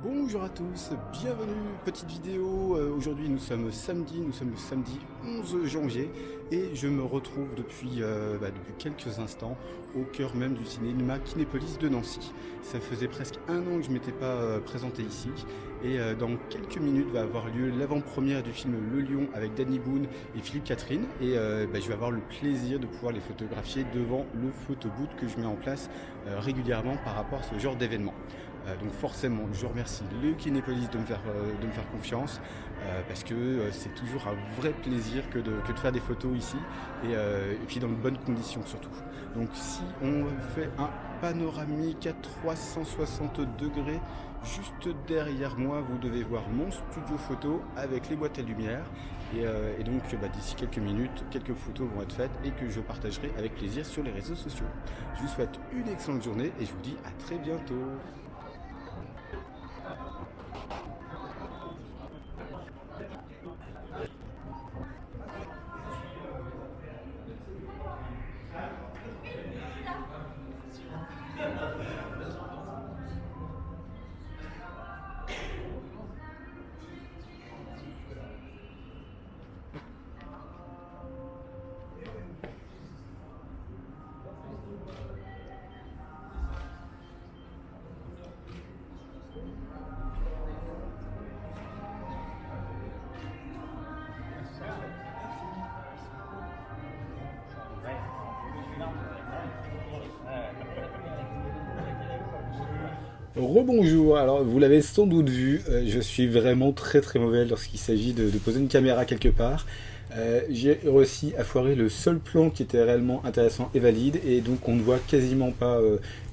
Bonjour à tous, bienvenue, petite vidéo. Aujourd'hui nous sommes le samedi 11 janvier et je me retrouve depuis quelques instants au cœur même du cinéma Kinépolis de Nancy. Ça faisait presque un an que je ne m'étais pas présenté ici et dans quelques minutes va avoir lieu l'avant-première du film Le Lion avec Danny Boone et Philippe Catherine et je vais avoir le plaisir de pouvoir les photographier devant le photobooth que je mets en place régulièrement par rapport à ce genre d'événement. Donc forcément, je remercie le Kinépolis de me faire confiance parce que c'est toujours un vrai plaisir que de faire des photos ici et puis dans de bonnes conditions surtout. Donc si on fait un panoramique à 360 degrés, juste derrière moi, vous devez voir mon studio photo avec les boîtes à lumière et donc d'ici quelques minutes, quelques photos vont être faites et que je partagerai avec plaisir sur les réseaux sociaux. Je vous souhaite une excellente journée et je vous dis à très bientôt. Rebonjour, alors vous l'avez sans doute vu, je suis vraiment très mauvais lorsqu'il s'agit de poser une caméra quelque part. J'ai réussi à foirer le seul plan qui était réellement intéressant et valide et donc on ne voit quasiment pas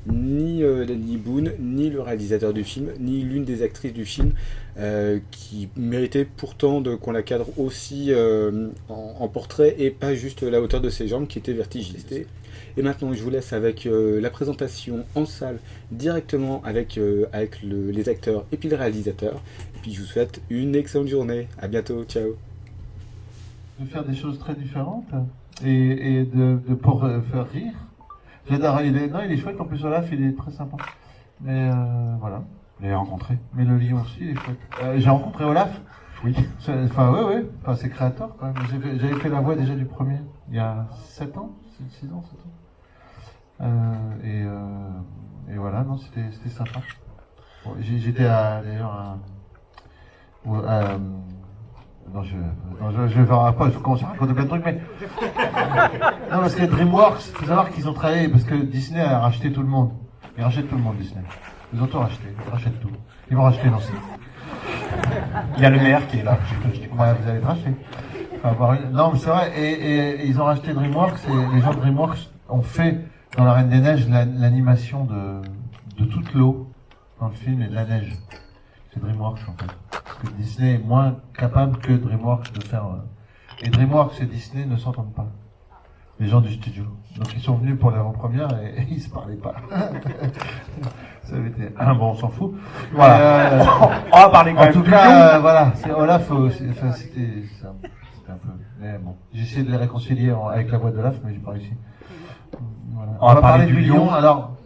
ni Danny Boone, ni le réalisateur du film, ni l'une des actrices du film qui méritait pourtant qu'on la cadre aussi en portrait et pas juste la hauteur de ses jambes qui était vertigineuse. Et maintenant je vous laisse avec la présentation en salle directement avec les acteurs et puis le réalisateur. Et puis je vous souhaite une excellente journée, à bientôt, ciao. De faire des choses très différentes pour faire rire. J'adore, il est chouette, en plus Olaf il est très sympa. Mais voilà, je l'ai rencontré. Mais le lion aussi il est chouette. J'ai rencontré Olaf. Oui. Enfin c'est créateur quand même. J'avais fait la voix déjà du premier, il y a 6 ans. Et voilà, non, c'était sympa. Bon, j'étais d'ailleurs non, je vais faire un pas, il faut commencer à raconter plein de trucs, mais... Non, parce que DreamWorks, il faut savoir qu'ils ont travaillé, parce que Disney a racheté tout le monde. Ils rachètent tout le monde, Disney. Ils ont tout racheté, ils rachètent tout. Ils vont racheter Nancy. Il y a le maire qui est là. Vous allez le racheter. Non, mais c'est vrai, et ils ont racheté DreamWorks, et les gens de DreamWorks ont fait, dans La Reine des Neiges, l'animation de toute l'eau dans le film et de la neige. C'est DreamWorks, en fait. Parce que Disney est moins capable que DreamWorks de faire... Et DreamWorks et Disney ne s'entendent pas. Les gens du studio. Donc ils sont venus pour l'avant-première et ils se parlaient pas. Ça avait été... bon, on s'en fout. Voilà. On va parler quand même. En tout cas, voilà. C'est Olaf, c'était un peu... Mais bon. J'ai essayé de les réconcilier avec la voix d'Olaf, mais j'ai pas réussi. Voilà. On va parler du lion.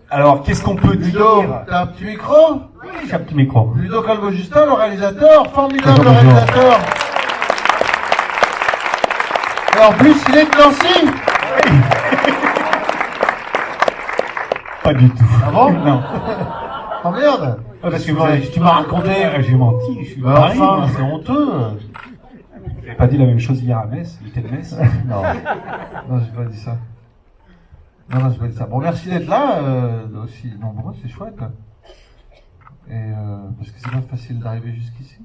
Alors, qu'est-ce qu'on peut Ludo, dire? t'as un petit micro? Oui, j'ai un petit micro. Ludo Calvo-Justin, le réalisateur, formidable le réalisateur. Et en plus, il est de Nancy. Pas du tout. Ah bon? Non. Oh merde. Parce que tu m'as raconté, j'ai menti, je suis Bah, pareil. enfin, c'est honteux. J'ai pas dit la même chose hier à Metz, il était de Metz. Non. Non, j'ai pas dit ça. Non, j'ai pas dit ça. Bon, merci d'être là, aussi nombreux, c'est chouette. Et parce que c'est pas facile d'arriver jusqu'ici.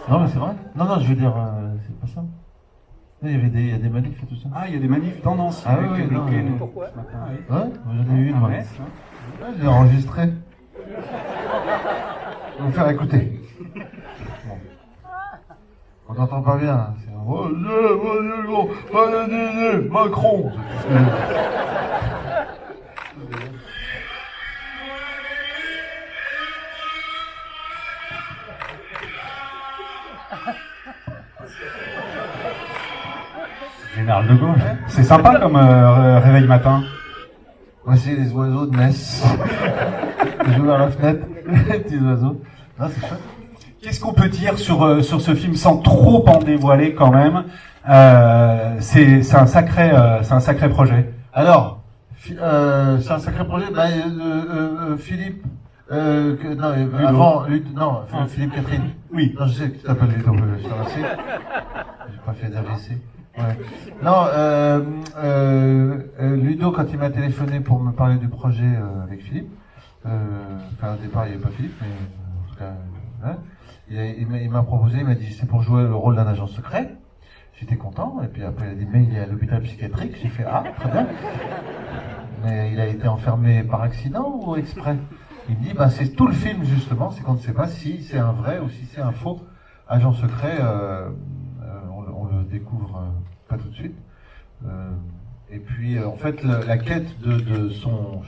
Non, mais c'est vrai. Non, je veux dire, c'est pas ça. Il y a des manifs et tout ça. Ah, il y a des manifs dans Nancy. Ah oui, non. Pourquoi? Ouais, j'en ai eu une, moi. Metz, Ouais, je l'ai enregistré. Je vais vous faire écouter. Bon. On n'entend pas bien. Hein. C'est Macron. Général de Gaulle. C'est sympa comme réveil matin. Voici les oiseaux de Metz. J'ai ouvert la fenêtre. Les petits oiseaux. Non, c'est chouette. Qu'est-ce qu'on peut dire sur ce film sans trop en dévoiler quand même? C'est un sacré projet. Alors, c'est un sacré projet. Philippe, Philippe Catherine. Oui. Non, je sais que tu t'appelles Ludo, je suis AVC. J'ai pas fait d'AVC. Ouais. Non, Ludo, quand il m'a téléphoné pour me parler du projet avec Philippe, au départ il n'y avait pas Philippe, mais en tout cas, hein, il m'a proposé, il m'a dit c'est pour jouer le rôle d'un agent secret. J'étais content, et puis après il a dit mais il est à l'hôpital psychiatrique. J'ai fait ah, très bien. Mais il a été enfermé par accident ou exprès? Il me dit c'est tout le film justement, c'est qu'on ne sait pas si c'est un vrai ou si c'est un faux agent secret. On le découvre pas tout de suite. Et puis en fait la quête de son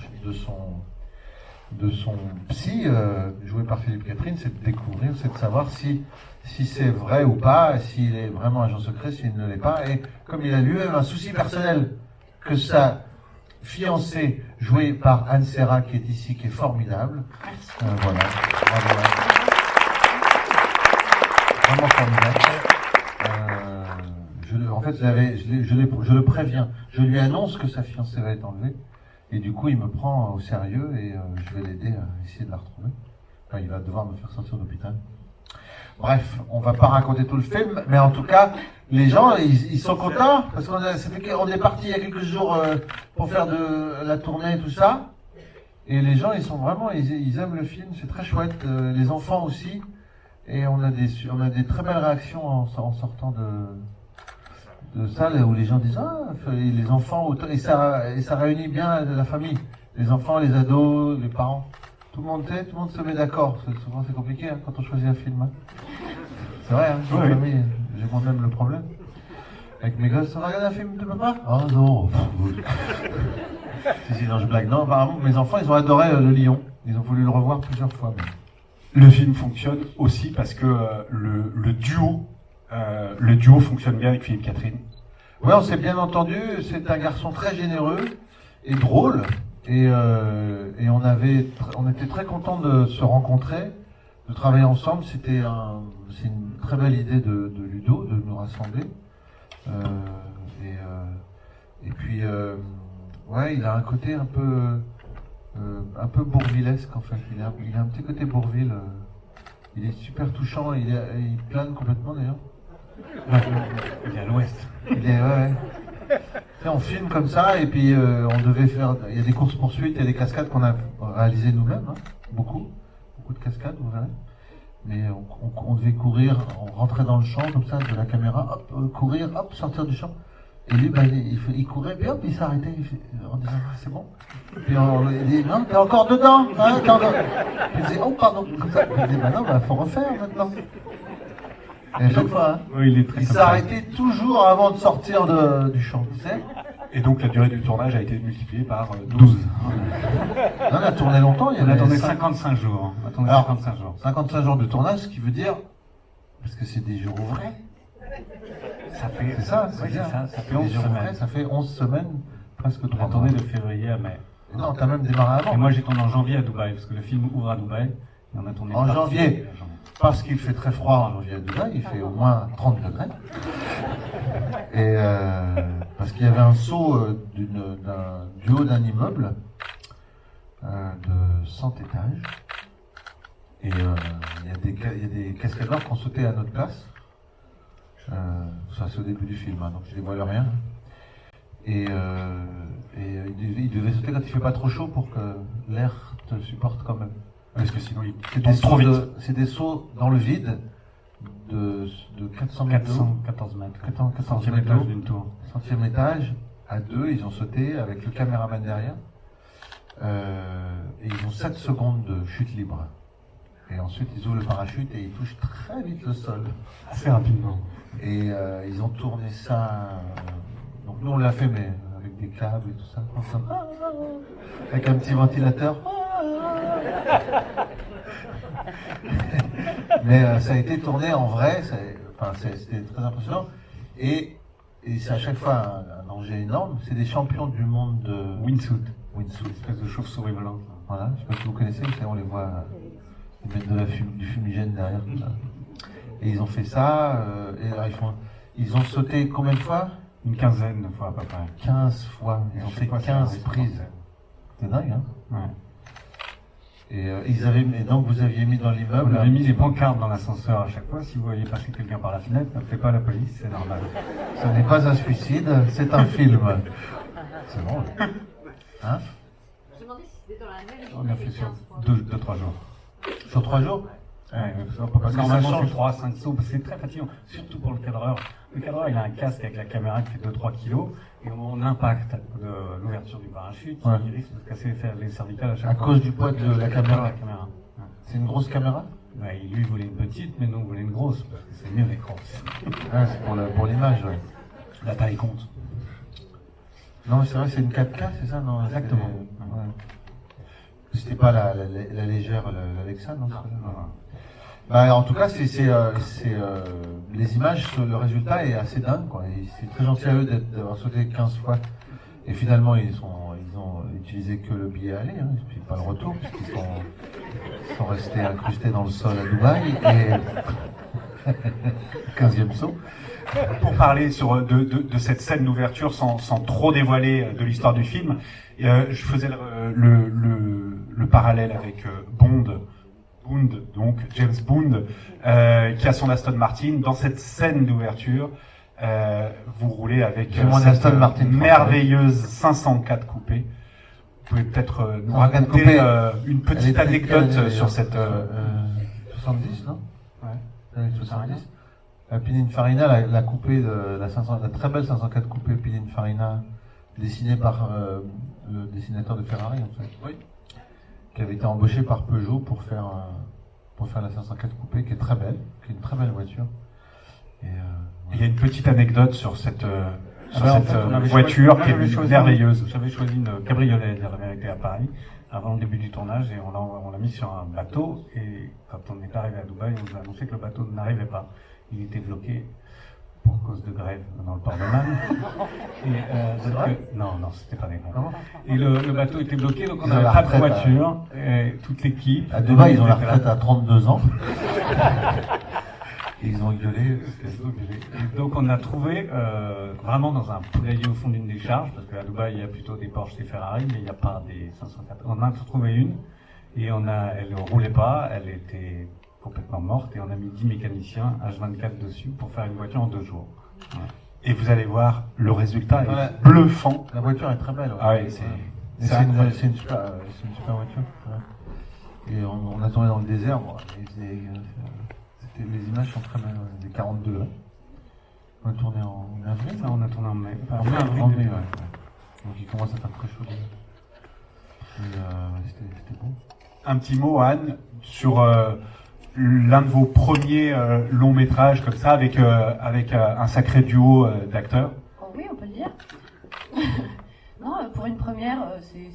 psy, joué par Philippe Catherine, c'est de découvrir, c'est de savoir si c'est vrai ou pas, s'il est vraiment agent secret, s'il ne l'est pas. Et comme il a lui-même un souci personnel que sa fiancée, jouée par Anne Serra, qui est ici, qui est formidable. Voilà. Bravo, Anne. Vraiment formidable. En fait, je le préviens. Je lui annonce que sa fiancée va être enlevée. Et du coup, il me prend au sérieux et je vais l'aider à essayer de la retrouver. Enfin, il va devoir me faire sortir de l'hôpital. Bref, on va pas raconter tout le film, mais en tout cas, les gens, ils sont contents parce qu'on est parti il y a quelques jours pour faire de la tournée et tout ça. Et les gens, ils aiment le film, c'est très chouette. Les enfants aussi. Et on a des très belles réactions en sortant de salles où les gens disent les enfants, et ça réunit bien la famille, les enfants, les ados, les parents, tout le monde se met d'accord. Souvent c'est compliqué quand on choisit un film. Hein. C'est vrai, dans la famille, j'ai moi-même le problème. Avec mes gosses, on va regarder un film de papa? Oh non. si, non, je blague. Non, apparemment, mes enfants, ils ont adoré Le Lion. Ils ont voulu le revoir plusieurs fois. Mais... Le film fonctionne aussi parce que le duo fonctionne bien avec Philippe Catherine. Oui, on s'est bien entendu. C'est un garçon très généreux et drôle. Et on était très contents de se rencontrer, de travailler ensemble. C'est une très belle idée de Ludo de nous rassembler. Et puis, il a un côté un peu bourvillesque en fait. Il a un petit côté Bourville. Il est super touchant. Il plane complètement d'ailleurs. Il est à l'ouest. Il est on filme comme ça et puis on devait faire. Il y a des courses poursuites et des cascades qu'on a réalisées nous-mêmes. Hein, beaucoup de cascades, vous verrez. Mais on devait courir, on rentrait dans le champ comme ça de la caméra, courir, sortir du champ. Et lui, il courait, puis hop, il s'arrêtait en disant c'est bon. Puis il dit non, t'es encore dedans, hein, Puis il disait oh pardon, comme ça. Puis il dit non, faut refaire maintenant. Et à chaque fois, il s'arrêtait toujours avant de sortir du champ, tu sais. Et donc la durée du tournage a été multipliée par 12. On a tourné longtemps, on a tourné 55 jours. 55 jours de tournage, ce qui veut dire, parce que c'est des jours ouvrés. Ça fait 11 semaines. Ça fait 11 semaines, presque 3 mois. On a tourné de février à mai. Non, t'as même démarré avant. Et moi j'ai tourné en janvier à Dubaï, parce que le film ouvre à Dubaï. Et on a tourné en janvier. Parce qu'il fait très froid en janvier à Dubaï, il fait au moins 30 degrés. Et parce qu'il y avait un saut du haut d'un immeuble de 100 étages. Et il y a des cascadeurs qui ont sauté à notre place. Ça c'est au début du film, hein, donc je ne dévoile rien. Et il devait sauter quand il ne fait pas trop chaud pour que l'air te supporte quand même. Parce que sinon il tombe trop vite. C'est des sauts dans le vide de 400 mètres. 414 mètres. 400 étage d'une tour. 100e étage, à deux, ils ont sauté avec le caméraman derrière. Et ils ont 7 secondes de chute libre. Et ensuite ils ouvrent le parachute et ils touchent très vite le sol. Assez rapidement. Et ils ont tourné ça. Donc nous on l'a fait, mais avec des câbles et tout ça. Avec un petit ventilateur. Mais ça a été tourné en vrai, c'était très impressionnant. Et c'est à chaque fois un danger énorme. C'est des champions du monde de wingsuit. Wingsuit. Une espèce de chauve-souris volante. Voilà, je sais pas si vous connaissez, vous savez, on les voit, ils mettent du fumigène derrière. Tout ça. Et ils ont fait ça, et alors ils ont sauté combien de fois? Une quinzaine de fois à peu près. 15 fois, ils ont fait 15 prises. C'est dingue, hein? Ouais. Et donc vous aviez mis dans l'immeuble. On avait mis des pancartes dans l'ascenseur à chaque fois. Si vous voyez passer quelqu'un par la fenêtre, n'appelez pas la police, c'est normal. Ce n'est pas un suicide, c'est un film. C'est drôle. Hein? Je me demandais si c'était dans la même On a fait sur 2-3 jours. Sur 3 jours? Ouais, Parce que normalement ça change. c'est 3-5 sauts, parce que c'est très fatigant, surtout pour le cadreur. Le cadreur il a un casque avec la caméra qui fait 2-3 kilos, et on impacte de l'ouverture du parachute, Ouais. il risque de casser les cervicales à chaque À fois. cause du poids de la caméra. Ouais. C'est une grosse caméra? Ouais, lui voulait une petite, mais nous on voulait une grosse, parce que c'est mieux les grosses. Ah, c'est pour l'image, ouais. La taille compte. Non, mais c'est vrai, c'est une 4K, c'est ça? Non, Exactement. Ouais. C'était pas la légère, l'Alexa, non? Bah, en tout cas, les images, le résultat est assez dingue, quoi. Et c'est très gentil à eux d'avoir sauté 15 fois. Et finalement, ils ont utilisé que le billet aller, hein, et puis pas le retour, puisqu'ils sont restés incrustés dans le sol à Dubaï. Et 15e saut. Pour parler de cette scène d'ouverture sans trop dévoiler de l'histoire du film, je faisais le parallèle avec Bond, donc James Bond, qui a son Aston Martin. Dans cette scène d'ouverture, vous roulez avec Mon cette Aston Martin merveilleuse 504 coupé. Vous pouvez peut-être nous Morgane raconter Coupé, une petite anecdote sur cette... 70, non? Ouais. 70. La Pininfarina, la coupée de la très belle 504 coupée Pininfarina, dessinée par le dessinateur de Ferrari, en fait. Oui. Qui avait été embauché par Peugeot pour faire la 504 coupée, qui est très belle, qui est une très belle voiture. Et Il y a une petite anecdote sur cette on avait voiture qui choisi- est merveilleuse. J'avais choisi une cabriolet, à dire la vérité, à Paris, avant le début du tournage, et on l'a mis sur un bateau, et quand on est arrivé à Dubaï, on nous a annoncé que le bateau n'arrivait pas. Il était bloqué pour cause de grève dans le port de Man. Non, c'était pas des grèves. Non. Et le bateau était bloqué, donc on Ils ont n'avait la pas de retraite, voiture, et toute l'équipe. à Dubaï, ils ont la était là. retraite à 32 ans. Et ils ont gueulé. Et donc on a trouvé vraiment dans un poulailler au fond d'une décharge, parce qu'à Dubaï il y a plutôt des Porsche et Ferrari, mais il n'y a pas des 504. On a trouvé une, et elle ne roulait pas, elle était complètement morte, et on a mis 10 mécaniciens H24 dessus pour faire une voiture en 2 jours. Ouais. Et vous allez voir, le résultat Ouais. est bluffant. La voiture est très belle. Ouais. Ah oui, c'est Et c'est une super voiture. Ouais. Et on a tourné dans le désert. Bon, les images sont très belles. Ouais. Des 42. Ouais. On a tourné en avril. Ça, on a tourné en mai. En mai, avril, ouais. Donc il commence à faire très chaud. Et c'était bon. Un petit mot, Anne, sur l'un de vos premiers longs métrages comme ça, avec un sacré duo d'acteurs. Oh oui, on peut le dire. Non, pour une première, c'est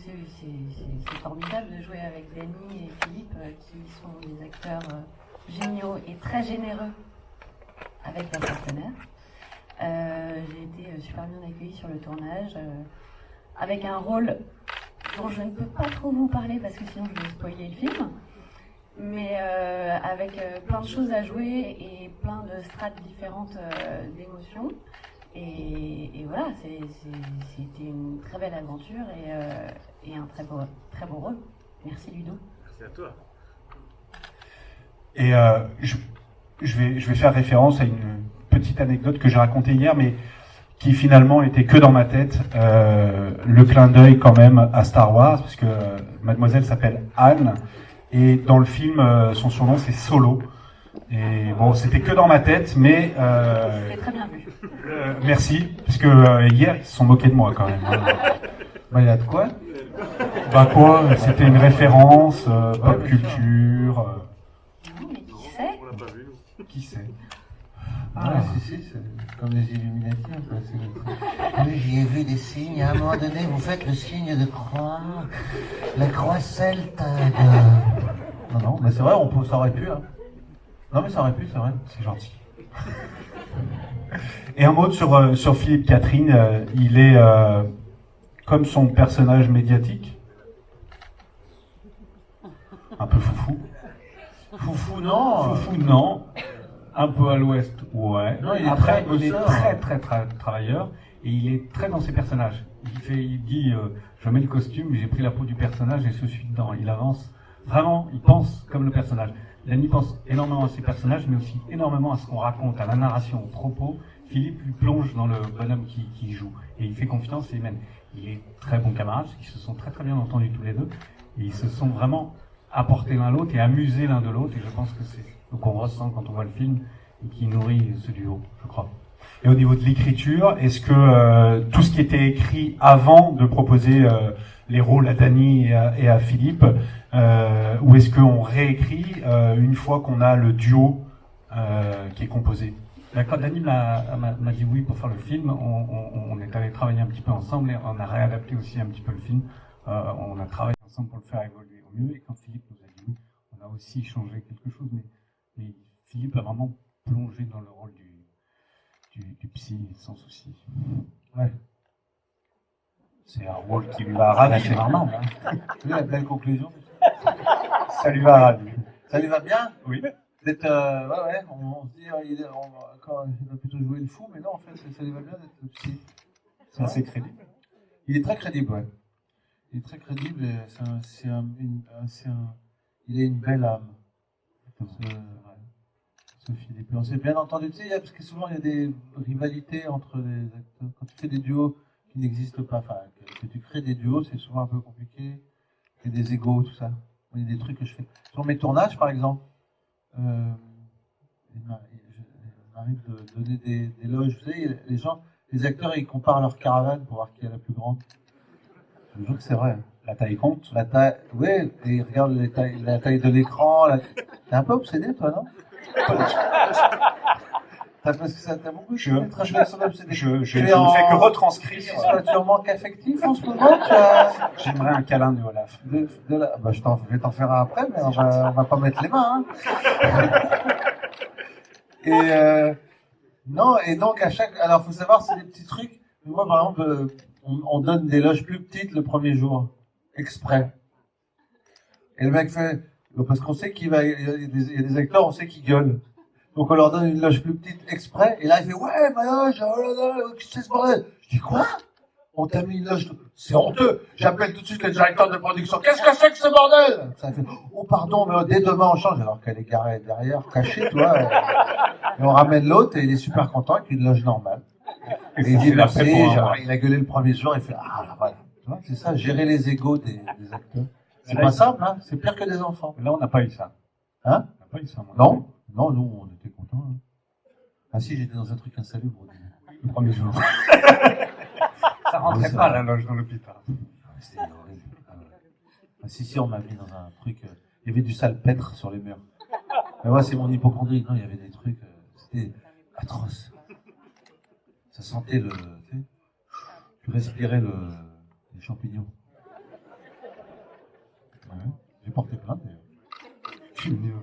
formidable de jouer avec Dany et Philippe, qui sont des acteurs géniaux et très généreux avec leurs partenaires. J'ai été super bien accueillie sur le tournage, avec un rôle dont je ne peux pas trop vous parler parce que sinon je vais spoiler le film. Mais avec plein de choses à jouer et plein de strates différentes d'émotions. Et voilà, c'était une très belle aventure et un très beau rôle. Merci Ludo. Merci à toi. Et je vais faire référence à une petite anecdote que j'ai racontée hier, mais qui finalement était que dans ma tête. Le clin d'œil quand même à Star Wars, parce que mademoiselle s'appelle Anne, et dans le film, son surnom c'est Solo. Et bon, c'était que dans ma tête, mais C'est très bien vu. merci, parce que hier ils se sont moqués de moi quand même. Bah, il y a de quoi? Bah quoi, c'était une référence, pop culture, Non, mais qui sait? On l'a pas vu, nous. qui sait. Ah, si, c'est comme les Illuminati. Un peu. Oui, j'y ai vu des signes. À un moment donné, vous faites le signe de croix. La croix celte. Non, mais c'est vrai, ça aurait pu. Hein. Non, mais ça aurait pu, c'est vrai. C'est gentil. Et un mot sur Philippe Catherine, il est comme son personnage médiatique. un peu foufou. Foufou, non. Foufou, non. Un peu à l'ouest, ouais. Non, il est Après, très il est bosseur. très travailleur et il est très dans ses personnages. Il dit, je mets le costume, j'ai pris la peau du personnage et je suis dedans. Il avance. Vraiment, il pense comme le personnage. Danny pense énormément à ses personnages, mais aussi énormément à ce qu'on raconte, à la narration, au propos. Philippe lui plonge dans le bonhomme qui joue. Et il fait confiance et il mène. Il est très bon camarade, ils se sont très bien entendus tous les deux. Et ils se sont vraiment apportés l'un l'autre et amusés l'un de l'autre. Et je pense que c'est ce qu'on ressent quand on voit le film et qui nourrit ce duo, je crois. Et au niveau de l'écriture, est-ce que tout ce qui était écrit avant de proposer les rôles à Danny et à Philippe, ou est-ce qu'on réécrit une fois qu'on a le duo qui est composé? Quand Danny m'a dit oui pour faire le film, on est allé travailler un petit peu ensemble et on a réadapté aussi un petit peu le film. On a travaillé ensemble pour le faire évoluer au mieux. Et quand Philippe nous a dit oui, on a aussi changé quelque chose. Mais Philippe a vraiment plongé dans le rôle du psy sans souci. Ouais. C'est un rôle qui lui va ravir. C'est normal. Hein. Oui, la belle conclusion. Ça lui va ravir. Ça lui va bien? Oui. Ouais, on se dit, il va plutôt jouer le fou, mais non, en fait, ça lui va bien d'être le psy. C'est assez crédible. Il est très crédible, ouais. Il est très crédible et il a une belle âme. Ce Philippe. On s'est bien entendu, tu sais, parce que souvent il y a des rivalités entre les acteurs. Quand tu fais des duos qui n'existent pas, enfin, que tu crées des duos, c'est souvent un peu compliqué. Il y a des égos, tout ça. Il y a des trucs que je fais. Sur mes tournages, par exemple, il m'arrive de donner des loges. Vous savez, les acteurs, ils comparent leur caravane pour voir qui est la plus grande. Je jure que c'est vrai. La taille compte. La taille, oui, et ils regardent la taille de l'écran. T'es un peu obsédé, toi, non? Parce que ça t'a beaucoup Je de ne obsédé. fais que retranscrire. Tu es en manque affectif en ce moment? J'aimerais un câlin de Olaf. Je vais t'en faire un après, mais on va pas mettre les mains. Hein. Et donc alors faut savoir, c'est des petits trucs. Moi, par exemple, on donne des loges plus petites le premier jour, exprès. Et le mec fait, parce qu'on sait il y a des acteurs, on sait qu'ils gueulent. Donc on leur donne une loge plus petite exprès, et là il fait, ouais, ma loge, oh là là, qu'est-ce que c'est ce bordel? Je dis, quoi? On t'a mis une loge, c'est honteux. J'appelle tout de suite le directeur de production. Qu'est-ce que c'est que ce bordel? Ça fait, oh pardon, mais dès demain on change, alors qu'elle est garée derrière, cachée, tu vois. Et on ramène l'autre et il est super content avec une loge normale. Et il dit merci, il a gueulé le premier jour, il fait, ah voilà. Tu vois, c'est ça, gérer les égos des acteurs. C'est pas simple, hein. C'est pire que des enfants. Là, on n'a pas eu ça. Hein? On n'a pas eu ça, moi. Non? Non, nous, on était contents. Hein. Ah si, j'étais dans un truc insalubre le premier jour. Ça rentrait pas, la loge dans l'hôpital. C'était horrible. Ah si, on m'a mis dans un truc, il y avait du salpêtre sur les murs. Mais moi, c'est mon hypochondrie. Non, il y avait des trucs, c'était atroce. Ça sentait tu respirais les champignons. Ouais. J'ai porté plainte d'ailleurs.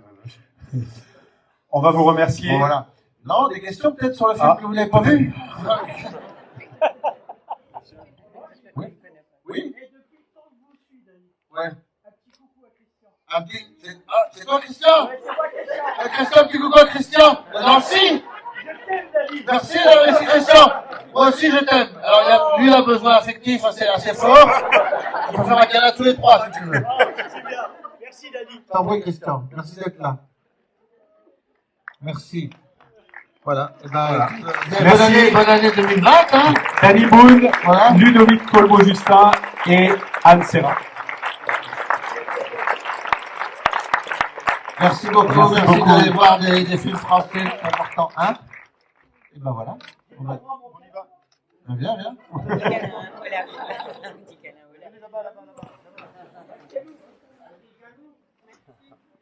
On va vous remercier. Bon, voilà. Non, des questions peut-être sur le film que vous n'avez pas vu? Oui. Oui. Ouais. C'est toi, Christian? Christian, petit coucou à Christian. Merci. Merci d'avoir laissé Christian. Moi aussi, je t'aime. Alors, lui, il a besoin affectif assez fort. On peut faire un câlin tous les trois, si tu veux. C'est bien. Merci, Dani. T'en prie, Christian. Merci d'être là. Merci. Voilà. Bonne année 2020, hein. Danny Boone, Voilà. Ludovic Colbeau-Justin et Anne Serra. Merci beaucoup. Merci d'aller voir des films français importants, hein. Et ben voilà. On y va. Viens.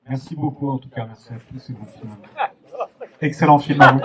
Merci beaucoup en tout cas, merci à tous et bon film. Excellent film à vous.